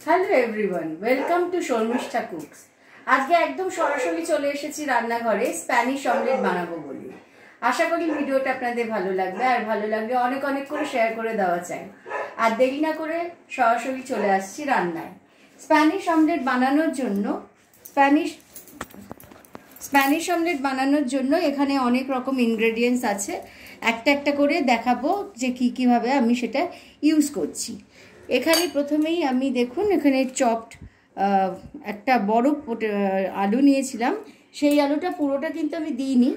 Hello everyone, welcome to Sharmistha cooks. আজকে একদম সরাসরি চলে এসেছি রান্নাঘরে স্প্যানিশ অমলেট বানাবো বলে। আশা করি ভিডিওটা আপনাদের ভালো লাগবে, আর ভালো লাগলে অনেক অনেক করে শেয়ার করে দেওয়া চাই। আর দেরি না করে সরাসরি চলে আসছি রান্নায়। স্প্যানিশ অমলেট বানানোর জন্য এখানে অনেক রকম ইনগ্রেডিয়েন্টস আছে। একটা একটা করে দেখাবো যে কীভাবে আমি সেটা ইউজ করছি। এখানে প্রথমেই আমি দেখুন এখানে চপড একটা বড় আলু নিয়েছিলাম। সেই আলুটা পুরোটা কিন্তু আমি দিইনি,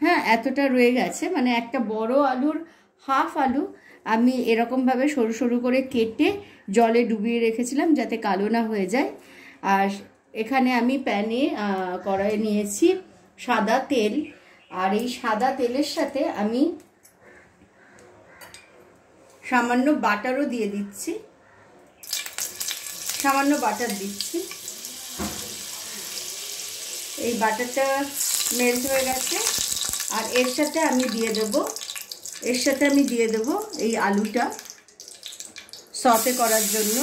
হ্যাঁ, এতটা রয়ে গেছে। মানে একটা বড় আলুর হাফ আলু আমি এরকমভাবে সরু সরু করে কেটে জলে ডুবিয়ে রেখেছিলাম যাতে কালো না হয়ে যায়। আর এখানে আমি প্যানে কড়াইয়ে নিয়েছি সাদা তেল, আর এই সাদা তেলের সাথে আমি সামান্য বাটারও দিয়ে দিচ্ছি, সামান্য বাটার দিচ্ছি। এই বাটারটা মেল্ট হয়ে গেছে, আর এর সাথে আমি দিয়ে দেব এই আলুটা সতে করার জন্য।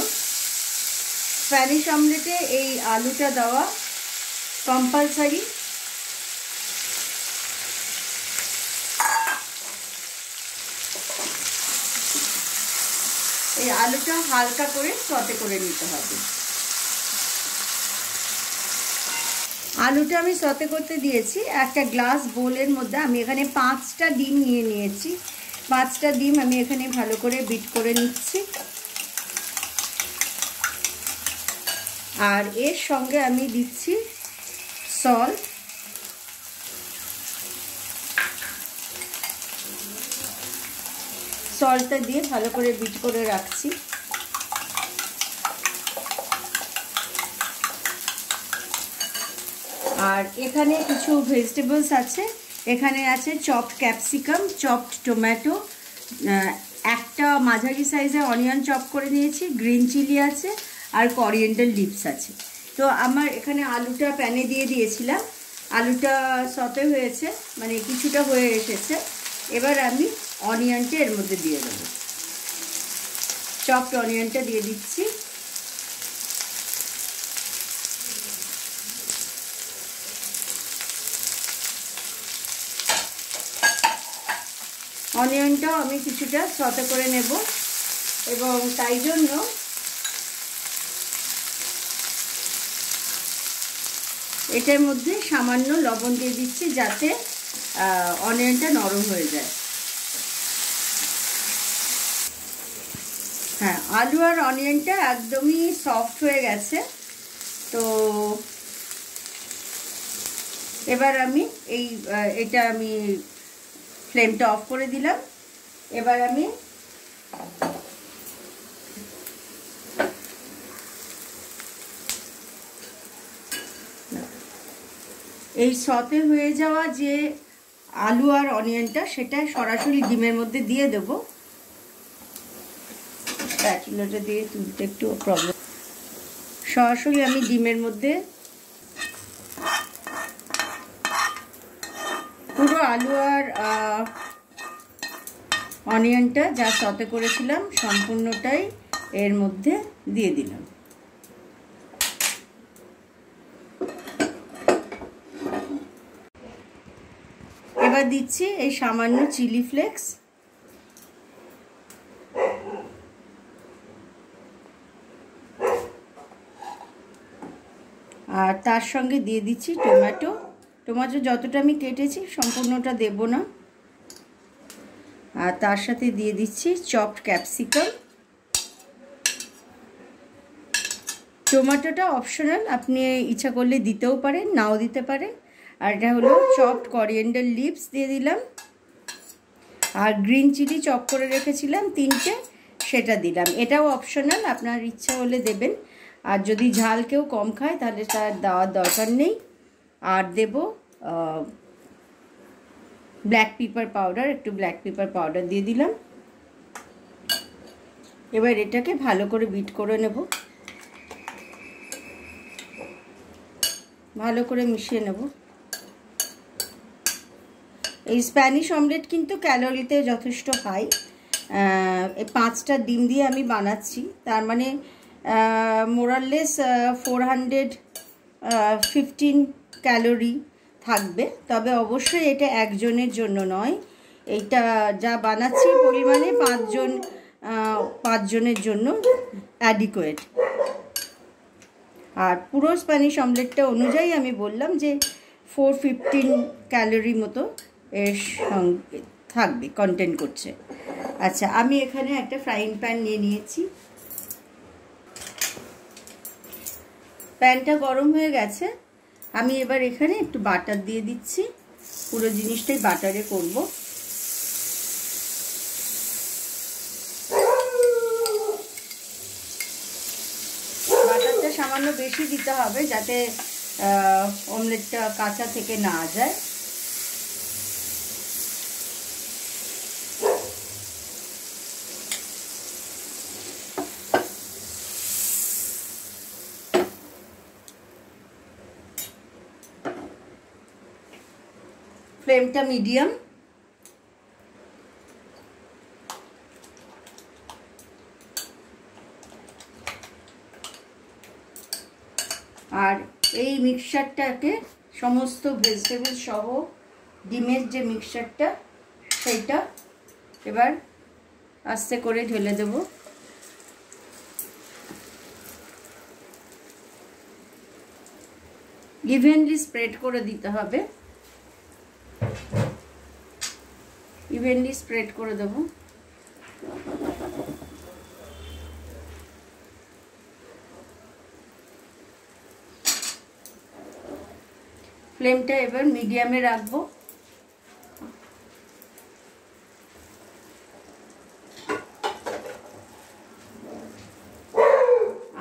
স্প্যানিশ অমলেটে এই আলুটা দেওয়া কম্পালসারি। এই আলুটা হালকা করে সতে করে নিতে হবে। আলুটা আমি সতে করতে দিয়েছি। একটা গ্লাস বোলের মধ্যে আমি এখানে 5টা ডিম নিয়ে নিয়েছি। 5টা ডিম আমি এখানে ভালো করে বিট করে নিচ্ছি। আর এর সঙ্গে আমি দিচ্ছি সল্ট, সল্টটা দিয়ে ভালো করে বিট করে রাখছি। আর এখানে কিছু ভেজিটেবলস আছে। এখানে আছে চপড ক্যাপসিকাম, চপড টমেটো, একটা মাঝারি সাইজের অনিয়ন চপ করে নিয়েছি, গ্রিন চিলি আছে, আর করিয়েন্ডার লিভস আছে। তো আমার এখানে আলুটা প্যানে দিয়ে দিয়েছিলাম, আলুটা সতে হয়েছে, মানে কিছুটা হয়ে এসেছে। এবার আমি অনিয়নটা এর মধ্যে দিয়ে দেবো, চপড অনিয়নটা দিয়ে দিচ্ছি। অনিয়নটাও আমি কিছুটা সতে করে নেব, এবং তাই জন্য এটার মধ্যে সামান্য লবণ দিয়ে দিচ্ছি যাতে অনিয়নটা নরম হয়ে যায়। হ্যাঁ, আলু আর অনিয়নটা একদমই সফট হয়ে গেছে। তো এবার আমি এটা আমি ফ্লেমটা অফ করে দিলাম। এবার আমি এই সতে হয়ে যাওয়া যে আলু আর অনিয়নটা সেটা সরাসরি ডিমের মধ্যে দিয়ে দেবো। স্প্যাচুলাটা দিয়ে তুলতে একটু প্রবলেম। সরাসরি আমি ডিমের মধ্যে পুরো আলু আর অনিয়নটা যা সতে করেছিলাম সম্পূর্ণটাই এর মধ্যে দিয়ে দিলাম। এবার দিচ্ছি এই সামান্য চিলি ফ্লেক্স, আর তার সঙ্গে দিয়ে দিচ্ছি টমেটো যতটা আমি কেটেছি সম্পূর্ণটা দেব না। আর তার সাথে দিয়ে দিচ্ছি চপড ক্যাপসিকাম। টমেটোটা অপশনাল, আপনি ইচ্ছা করলে দিতেও পারেন, নাও দিতে পারেন। আর এটা হলো চপড করিয়েন্ডার লিভস দিয়ে দিলাম, আর গ্রিন চিলি চপ করে রেখেছিলাম 3টে, সেটা দিলাম। এটাও অপশনাল, আপনার ইচ্ছা হলে দেবেন। আর যদি ঝাল কেউ কম খায় তাহলে তার দেওয়ার দরকার নেই। আর দেব ব্ল্যাক পেপার পাউডার, একটু ব্ল্যাক পেপার পাউডার দিয়ে দিলাম। এবার এটাকে ভালো করে বিট করে নেব, ভালো করে মিশিয়ে নেব। এই স্প্যানিশ অমলেট কিন্তু ক্যালোরিতে যথেষ্ট হাই। এই 5টা ডিম দিয়ে আমি বানাচ্ছি, তার মানে মোরাললেস 415 ক্যালোরি থাকবে। তবে অবশ্যই এটা একজনের জন্য নয়, এইটা যা বানাচ্ছি পরিমাণে পাঁচজনের জন্য অ্যাডিকুয়েট। আর পুরো স্প্যানিশ অমলেটটা অনুযায়ী আমি বললাম যে 415 ক্যালোরি মতো এর সঙ্গে থাকবে, কন্টেন্ট করছে। আচ্ছা, আমি এখানে একটা ফ্রাইং প্যান নিয়ে নিয়েছি। প্যানটা গরম হয়ে গেছে। আমি এবার এখানে একটু বাটার দিয়ে দিচ্ছি। পুরো জিনিসটাই বাটারে করব। বাটারটা সামান্য বেশি দিতে হবে যাতে অমলেটটা কাঁচা থেকে না যায়। ফ্লেমটা মিডিয়াম। আর এই মিক্সচারটাকে সমস্ত ভেজিটেবল সহ ডিমের যে মিক্সচারটা সেইটা এবার আস্তে করে ঢেলে দেব। ইভেনলি স্প্রেড করে দিতে হবে। ইভেনলি স্প্রেড করে দেব। ফ্লেমটা এবার মিডিয়ামে রাখবো।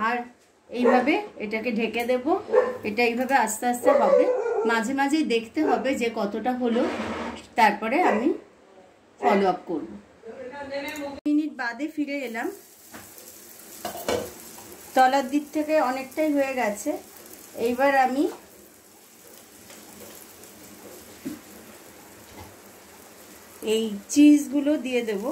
আর এইভাবে এটাকে ঢেকে দেব। এটা এইভাবে আস্তে আস্তে হবে, মাঝে মাঝেই দেখতে হবে যে কতটা হলো, তারপরে আমি ফলো আপ করব। মিনিট বাদে ফিরে এলাম। তলার দিক থেকে অনেকটাই হয়ে গেছে। এইবার আমি এই চিজগুলো দিয়ে দেব।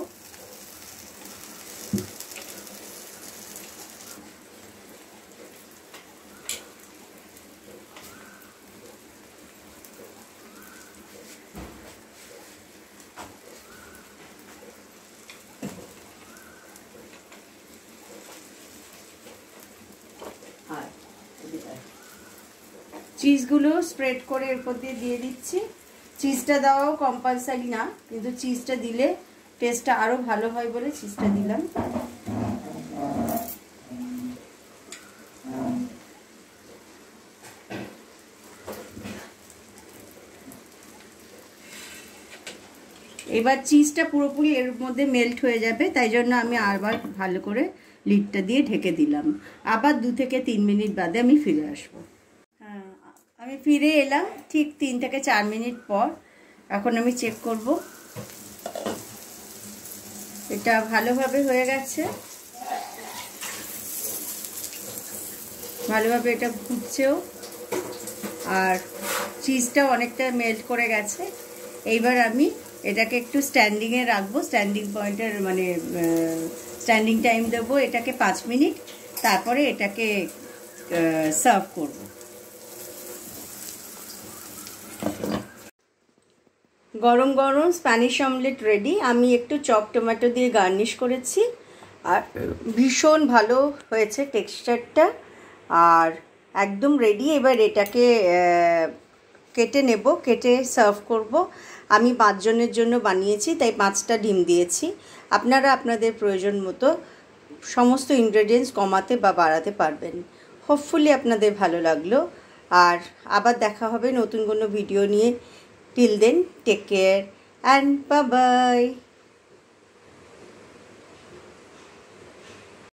চিজগুলো স্প্রেড করে এর উপর দিয়ে দিচ্ছি। চিজটা দেওয়াও কম্পালসারি না, কিন্তু চিজটা দিলে টেস্টটা আরো ভালো হয় বলে চিজটা দিলাম। এবার চিজটা পুরোপুরি এর মধ্যে মেল্ট হয়ে যাবে, তাই জন্য আমি আবার ভালো করে লিডটা দিয়ে ঢেকে দিলাম। আবার 2 থেকে 3 মিনিট বাদে আমি ফিরে আসবো। হ্যাঁ, আমি ফিরে এলাম ঠিক 3 থেকে 4 মিনিট পর। এখন আমি চেক করব। এটা ভালোভাবে হয়ে গেছে, ভালোভাবে এটা ফুটছেও, আর চিজটাও অনেকটা মেল্ট করে গেছে। এইবার আমি এটাকে একটু স্ট্যান্ডিংয়ে রাখবো। স্ট্যান্ডিং পয়েন্টের মানে স্ট্যান্ডিং টাইম দেবো এটাকে 5 মিনিট। তারপরে এটাকে সার্ভ করব। গরম গরম স্প্যানিশ অমলেট রেডি। আমি একটু চপ টমেটো দিয়ে গার্নিশ করেছি, আর ভীষণ ভালো হয়েছে টেক্সচারটা, আর একদম রেডি। এবার এটাকে কেটে নেব, কেটে সার্ভ করব। আমি 5 জনের জন্য বানিয়েছি, তাই 5টা ডিম দিয়েছি। আপনারা আপনাদের প্রয়োজন মতো সমস্ত ইনগ্রেডিয়েন্টস কমাতে বা বাড়াতে পারবেন। হোপফুলি আপনাদের ভালো লাগলো, আর আবার দেখা হবে নতুন কোনো ভিডিও নিয়ে। Till then, take care and bye by.